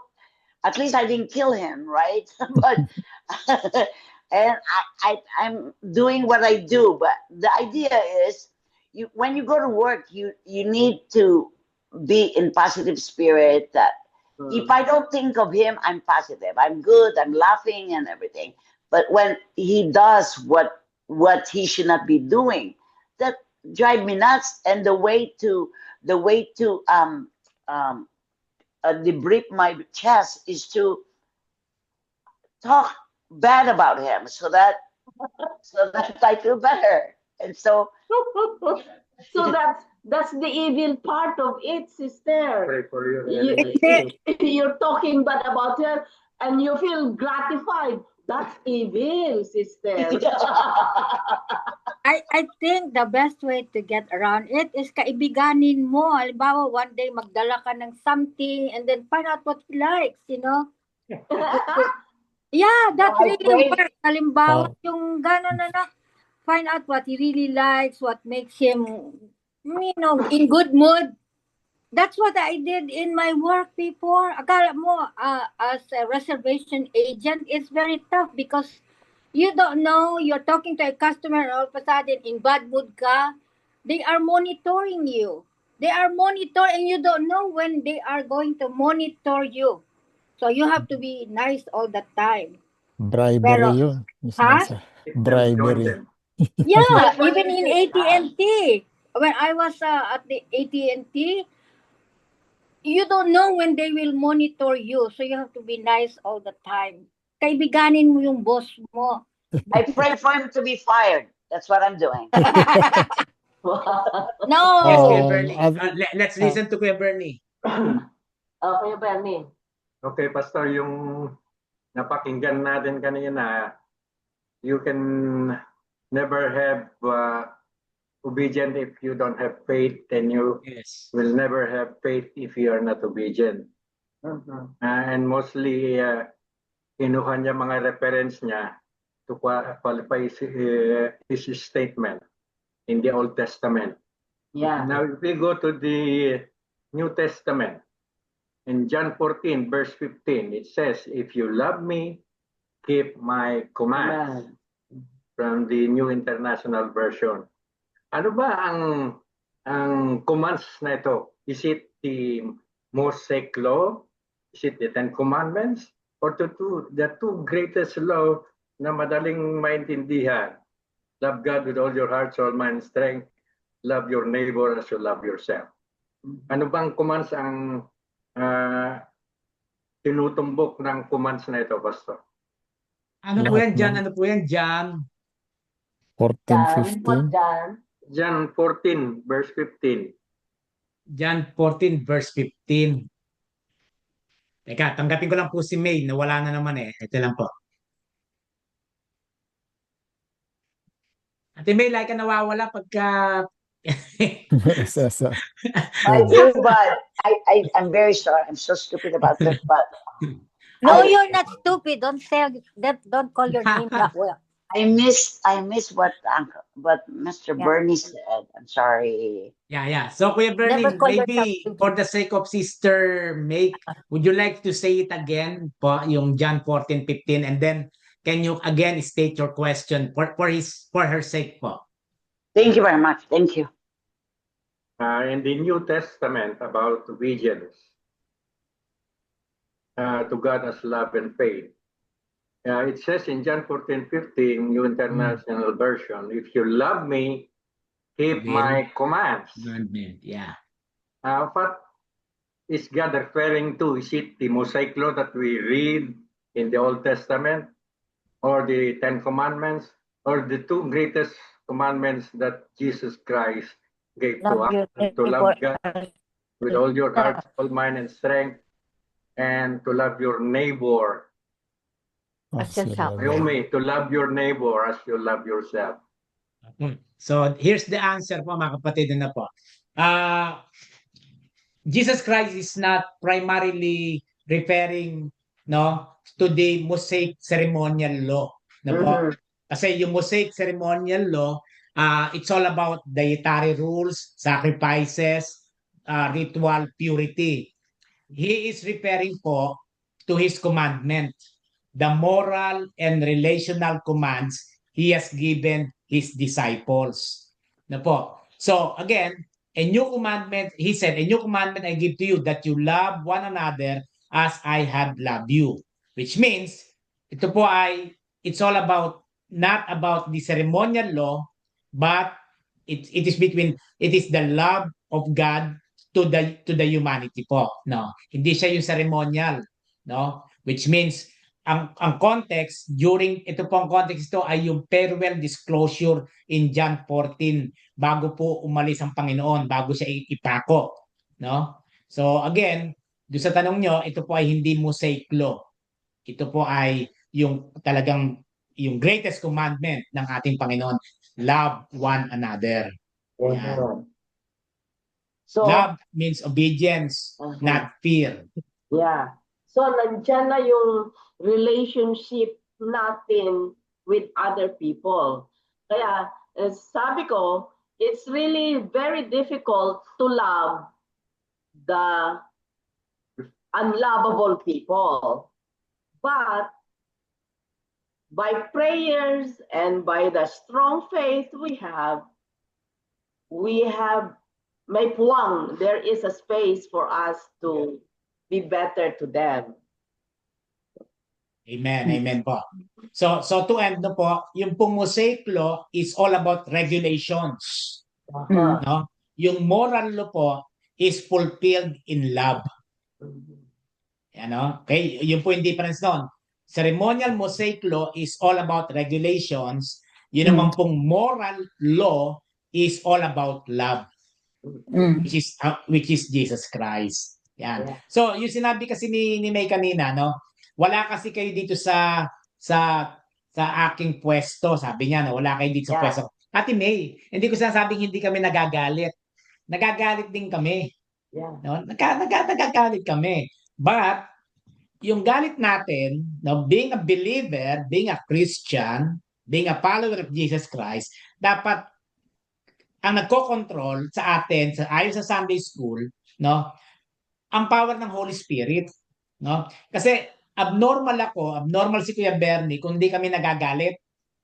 at least I didn't kill him, right? But, and I'm doing what I do. But the idea is, when you go to work, you need to be in positive spirit. That if I don't think of him, I'm positive. I'm good. I'm laughing and everything. But when he does what he should not be doing, that drive me nuts. And the way to debrief my chest is to talk bad about him, so that I feel better. And so So that's the evil part of it, sister. pray for you. You're talking bad about her and you feel gratified. That's evil, sister. I think the best way to get around it is kaibiganin mo. Halimbawa, one day magdala ka ng something and then find out what he likes, you know? Yeah, that I really pray. works. Halimbawa, yung gano'n na, find out what he really likes, what makes him, you know, in good mood. That's what I did in my work before. Akala mo, as a reservation agent, it's very tough because you don't know, you're talking to a customer and all of a sudden in bad mood ka, they are monitoring you. They are monitoring, you don't know when they are going to monitor you. So you have to be nice all the time. Bribery Pero, yun. Miss ha? Nasa. Bribery. Yeah, even in AT&T. When I was at the AT&T, you don't know when they will monitor you. So you have to be nice all the time. Kaibiganin mo yung boss mo. I pray for him to be fired. That's what I'm doing. No. Yes, Kuya Oh, Bernie. Let's listen to Kuya Bernie. Okay, Bernie. Okay, Pastor, yung napakinggan natin kanina, you can never have obedient if you don't have faith, and you Yes. will never have faith if you are not obedient. And mostly, kinuha niya mga reference niya to qualify his statement in the Old Testament. Yeah. Now, if we go to the New Testament, in John 14, verse 15, it says, if you love me, keep my commands. From the New International Version. Ano ba ang commands na ito? Is it the Mosaic Law? Is it the Ten Commandments? Or the two greatest law na madaling maintindihan? Love God with all your heart, soul, mind, strength. Love your neighbor as you love yourself. Ano bang commands ang tinutumbok ng commands na ito, Pastor? Ano po yan, John? Ano po yan, John? 14, 15. John 14, verse 15. John 14, verse 15. Teka, tanggapin ko lang po si May. Nawala na naman eh. Ito lang po. Ate May, like ka nawawala pagka Yes, I good. do, but I'm very sorry. I'm so stupid about that. But No, I- you're not stupid. Don't say that. Don't call your name that way. I miss what Mr. Yeah. Bernie said. I'm sorry. Yeah. So, Kuya Never Bernie, call yourself maybe stupid. for the sake of Sister Make, would you like to say it again po, yung John 14:15, and then can you again state your question for her sake po? Thank you very much. Thank you. In the New Testament about obedience to God as love and faith. It says in John 14:15, New International Version, if you love me, keep my commands. Commandment, yeah. What is God referring to? Is it the Mosaic Law that we read in the Old Testament, or the Ten Commandments, or the two greatest commandments that Jesus Christ gave to Love us? your To love neighbor God with all your heart, soul, mind, and strength, and to love your neighbor. as yourself. To love your neighbor as you love yourself. So, here's the answer po mga kapatid na po. Jesus Christ is not primarily referring to the Mosaic ceremonial law. Na po? Kasi yung Mosaic ceremonial law, it's all about dietary rules, sacrifices, ritual purity. He is referring po to his commandment, the moral and relational commands he has given his disciples. Na po? So again, a new commandment, he said, a new commandment I give to you, that you love one another as I have loved you. Which means, ito po ay, it's all about, not about the ceremonial law, but it is the love of God to the humanity po, no? Hindi siya yung ceremonial, no? Which means ang context during ito pong context ito ay yung farewell disclosure in John 14 bago po umalis ang Panginoon, bago siya ipako, no? So again, doon sa tanong nyo, ito po ay hindi Mosaic law. Ito po ay yung talagang yung greatest commandment ng ating Panginoon, love one another. Yan. So, Love means obedience, not fear. yeah. So, nandyan na yung relationship natin with other people. Kaya, sabi ko, it's really very difficult to love the unlovable people. But, by prayers and by the strong faith we have may puwang, there is a space for us to be better to them. Amen po. So to end no po, yung pong Mosaic law is all about regulations. No? Yung moral law po is fulfilled in love. Ano? Okay, yun po yung difference doon. Ceremonial Mosaic law is all about regulations. Yun naman pong moral law is all about love. Which is Jesus Christ. Yan. Yeah. So, yung sinabi kasi ni May kanina, no? Wala kasi kayo dito sa aking pwesto, sabi niya, no? Wala kayo dito sa pwesto. Ate May, hindi ko sinasabing hindi kami nagagalit. Nagagalit din kami. Yeah. No? Nagagalit kami. But yung galit natin, no, being a believer, being a Christian, being a follower of Jesus Christ, dapat ang nagko-control sa atin, ayon sa Sunday school, no, ang power ng Holy Spirit, no? Kasi abnormal si Kuya Bernie kung hindi kami nagagalit.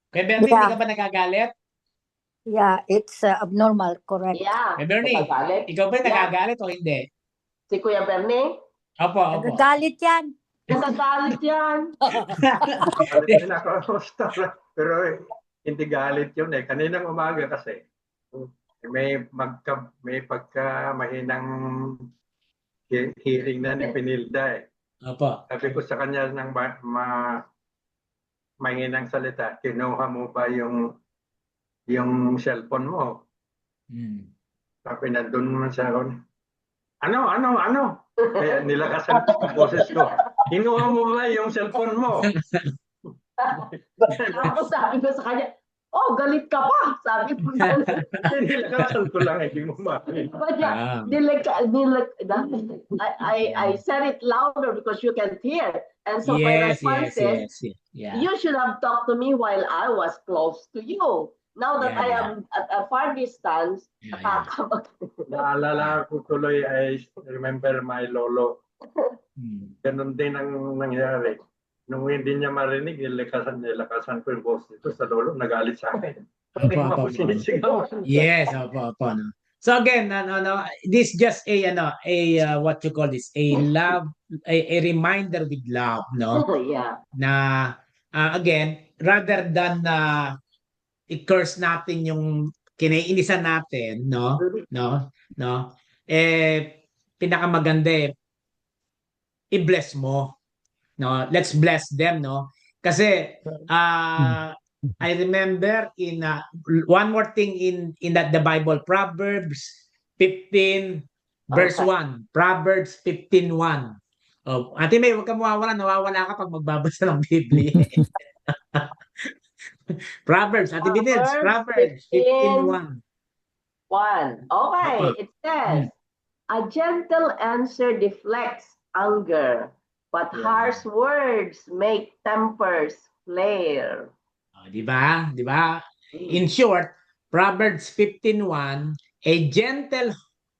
Kuya Bernie, hindi ka ba nagagalit? Yeah, it's abnormal, correct. Yeah. Kuya Bernie, ikaw ba nagagalit o hindi? Si Kuya Bernie? Opo. Nagagalit yan. Nagagalit yan. Pero hindi galit yun eh. Kaninang umaga kasi, may pagka mahinang hearing na ni Pinilda eh. Opo. Sabi ko sa kanya ng mahinang salita, kinuha mo ba yung cellphone mo? Sabi na doon naman sa akin, ano? Kaya nilakasan ang boses ko. Kinuha mo ba yung cellphone mo? Tapos sabi ko sa kanya, oh, galit ka pa, sabi ko. Nilakasan ko lang, hindi mo makin. But yeah, I said it louder because you can't hear. And so my Yes, response yes, is, yes. Yeah. you should have talked to me while I was close to you. Now that Yeah, I yeah. am at a far distance, Yeah, yeah. nakakabag. Naalala ko tuloy, I remember my lolo. Hmm. Ganun din ang nangyari. Nung hindi niya marinig, nilakasan ko yung boss nito sa lolo, nagalit sa akin. Hindi mo ako sinisigawan. Yes, opo, no. So again, this just a what you call this, a love, a reminder with love, no? Yeah. Na again, rather than i-curse natin yung kinaiinisan natin, no? Pinakamaganda i-bless mo, no? Let's bless them, no? Kasi I remember in one more thing in that the Bible, Proverbs 15 verse 1. Proverbs 15:1. Oh, Ate May, huwag ka nawawala ka pag magbabasa ng Biblia. Proverbs, Ate Binils, Proverbs 15:1. 1. Okay, it says, a gentle answer deflects anger, but harsh words make tempers flare. Di ba? Di ba? In short, Proverbs 15:1, a gentle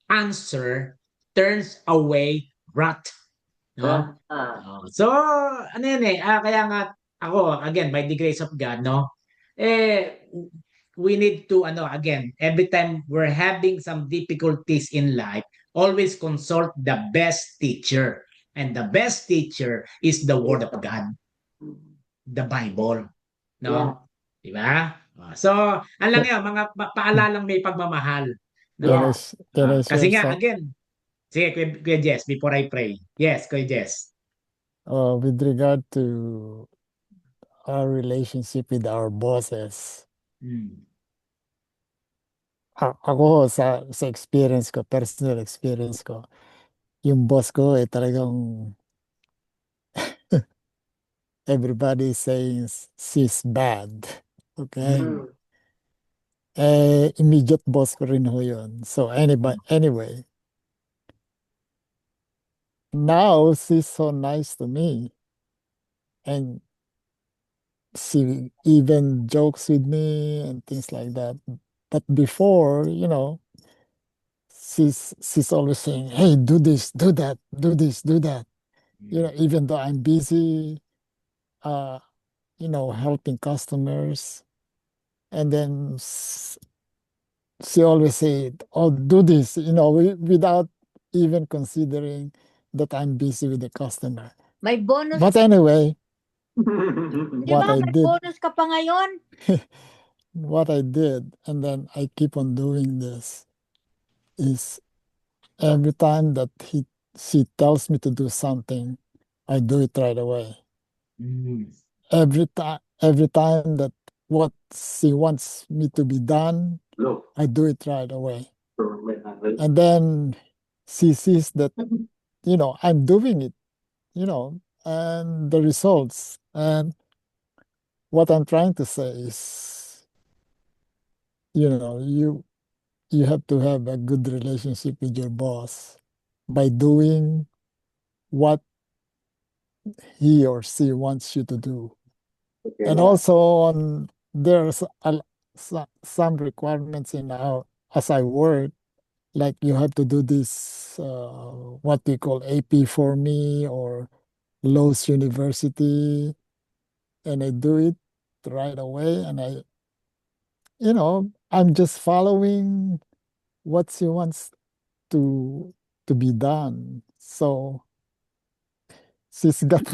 answer turns away wrath. No? So, ano yan kaya nga ako, again, by the grace of God, no? We need to, again, every time we're having some difficulties in life, always consult the best teacher. And the best teacher is the Word of God. The Bible. No? Yeah. Diba? So, ano lang yun, mga paalalang may pagmamahal. No? Can I Kasi share nga, again, sige, Kuya Jess, before I pray. Yes, Kuya Jess. with regard to our relationship with our bosses? Ako sa experience ko, personal experience ko, yung boss ko talagang everybody is saying she's bad. Okay? Immediate boss ko rin ho yun. So anyway, now she's so nice to me. And she even jokes with me and things like that. But before, she's always saying, hey, do this, do that, do this, do that. Even though I'm busy, helping customers. And then she always said, oh, do this, without even considering that I'm busy with the customer. May bonus. But anyway, Di what ba? I May did, bonus ka pa ngayon. what I did, and then I keep on doing this, is every time that she tells me to do something, I do it right away. Every time that what she wants me to be done, I do it right away. And then she sees that, I'm doing it, and the results. And what I'm trying to say is, you have to have a good relationship with your boss by doing what he or she wants you to do. And also there's some requirements as I work, like you have to do this, what we call AP for me or Lowe's University, and I do it right away. And I'm just following what she wants to be done. So she's got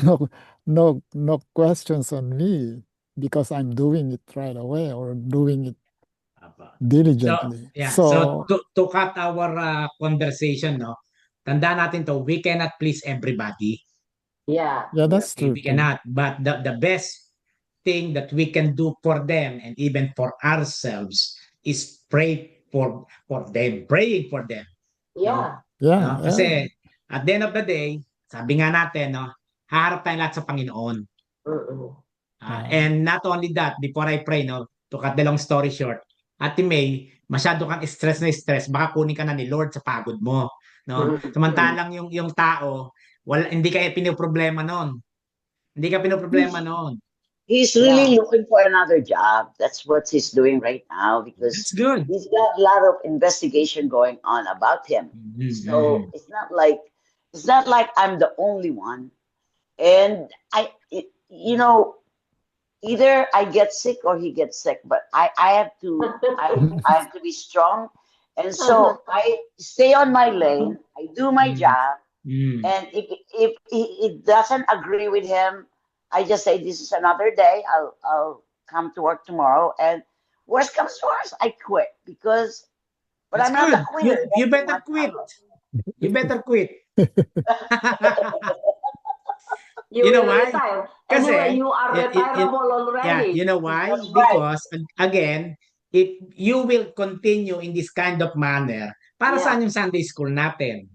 no questions on me because I'm doing it right away or doing it diligently. So to cut our conversation, tandaan natin to, we cannot please everybody. Yeah. Yeah, that's true. We cannot. But the best thing that we can do for them and even for ourselves is pray for them, praying for them. Yeah. Yeah. Kasi at the end of the day, sabi nga natin, haharap tayo lahat sa Panginoon. And not only that, before I pray, to cut the long story short, Ate May, masyado kang stress na stress, baka kunin ka na ni Lord sa pagod mo, no? Samantalang yung tao, hindi ka pinoproblema noon. Hindi ka pinoproblema noon. He's really looking for another job. That's what he's doing right now That's because good. he's got a lot of investigation going on about him. So it's not like I'm the only one. And either I get sick or he gets sick, but I have to be strong. And so I stay on my lane. I do my job. And if it doesn't agree with him, I just say this is another day. I'll come to work tomorrow. And worst comes to worst, I quit because. But That's I'm not good. a quitter. You better quit. You better quit. You know why? Retire. Kasi, Anyway, you are retirable already. Yeah, you know why? That's right. Because, again, if you will continue in this kind of manner, para saan yung Sunday school natin?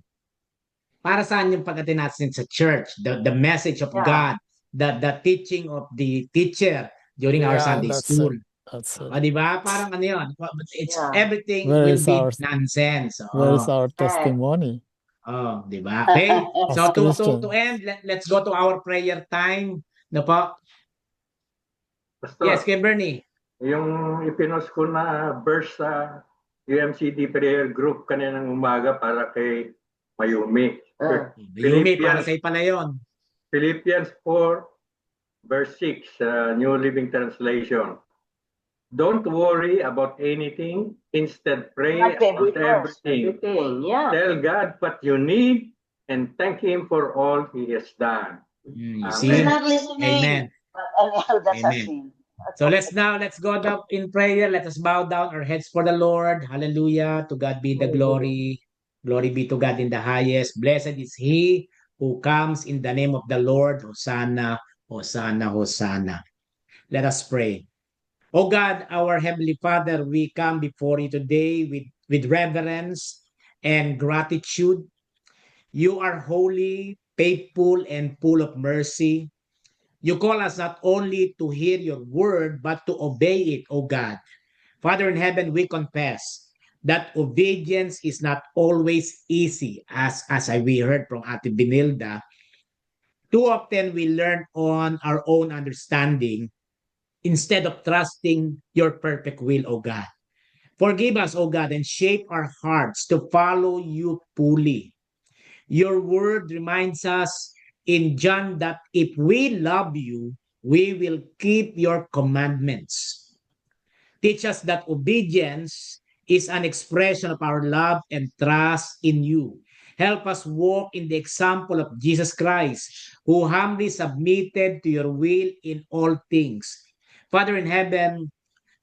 Para saan yung pag-attend natin sa church? The message of God, the teaching of the teacher during our Sunday school. That's it. Di ba? Parang ano yun? It's everything Where will is be our- nonsense. Where is our testimony? Oh, di ba? Okay. So As to end, let's go to our prayer time. No po? Pastor, Yes, kay Bernie. yung ipinost ko na verse sa UMCD prayer group kaninang umaga para kay Mayumi. Yumi, para sa'yo pala yun. Philippians 4 verse 6, New Living Translation. Don't worry about anything. Instead, pray Not about everything. everything. Yeah. Tell God what you need and thank Him for all He has done. You Amen. see? He's not listening. Amen. But anyhow, that's a Amen. sin. So let's go up in prayer. Let us bow down our heads for the Lord. Hallelujah. To God be the glory. Glory be to God in the highest. Blessed is He who comes in the name of the Lord. Hosanna, Hosanna, Hosanna. Let us pray. Oh God, our Heavenly Father, we come before you today with reverence and gratitude. You are holy, faithful, and full of mercy. You call us not only to hear your word, but to obey it, O God. Father in heaven, we confess that obedience is not always easy, as we heard from Ate Benilda. Too often we learn on our own understanding instead of trusting your perfect will, O God. Forgive us, O God, and shape our hearts to follow you fully. Your word reminds us in John that if we love you, we will keep your commandments. Teach us that obedience is an expression of our love and trust in you. Help us walk in the example of Jesus Christ, who humbly submitted to your will in all things. Father in heaven,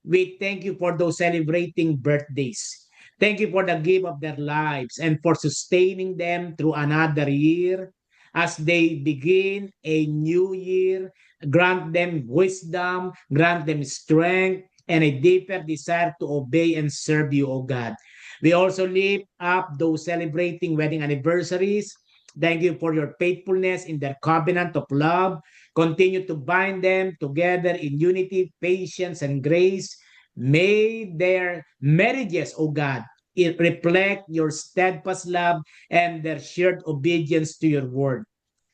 we thank you for those celebrating birthdays. Thank you for the gift of their lives and for sustaining them through another year. As they begin a new year, grant them wisdom, grant them strength, and a deeper desire to obey and serve you, O God. We also lift up those celebrating wedding anniversaries. Thank you for your faithfulness in their covenant of love. Continue to bind them together in unity, patience, and grace. May their marriages, O God, reflect your steadfast love and their shared obedience to your word.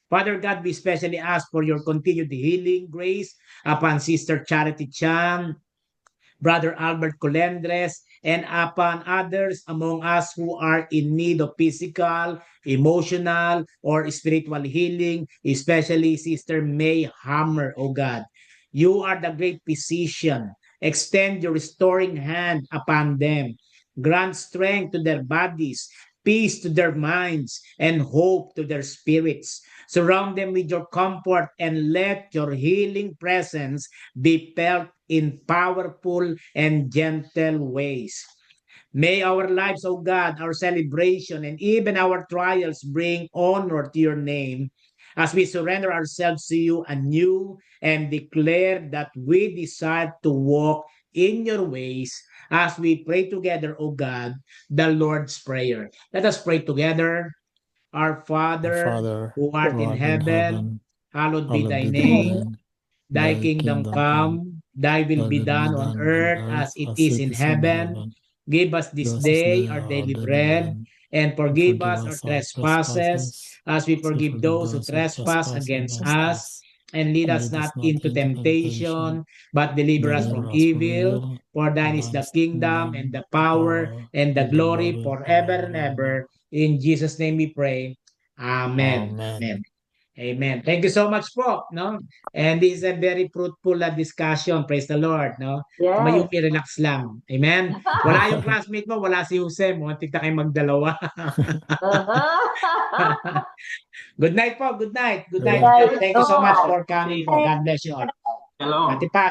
Father God, we especially ask for your continued healing grace upon Sister Charity Chan, Brother Albert Colendres, and upon others among us who are in need of physical, emotional, or spiritual healing, especially Sister May Hammer, O God. You are the great physician. Extend your restoring hand upon them. Grant strength to their bodies, peace to their minds, and hope to their spirits. Surround them with your comfort and let your healing presence be felt in powerful and gentle ways. May our lives, O God, our celebration, and even our trials bring honor to your name as we surrender ourselves to you anew and declare that we desire to walk in your ways as we pray together, O God, the Lord's Prayer. Let us pray together. Our Father, who art in heaven, hallowed be thy name. Thy kingdom come, Thy will be done on earth as it is in heaven. Give us this day our daily bread, and forgive us our trespasses, as we forgive those who trespass against us. And lead us not into temptation, but deliver us from evil. For thine is the kingdom, and the power, and the glory forever and ever. In Jesus' name we pray. Amen. Amen. Amen. Thank you so much po, no? And this is a very fruitful discussion. Praise the Lord, no? Yes. Tumayo, relax lang. Amen. Wala yung classmate mo, wala si Jose. Muntik na kayo magdalawa. Good night po. Good night. Good night. Good night. Thank you so much for coming. God bless you all. Hello. Ate Pa,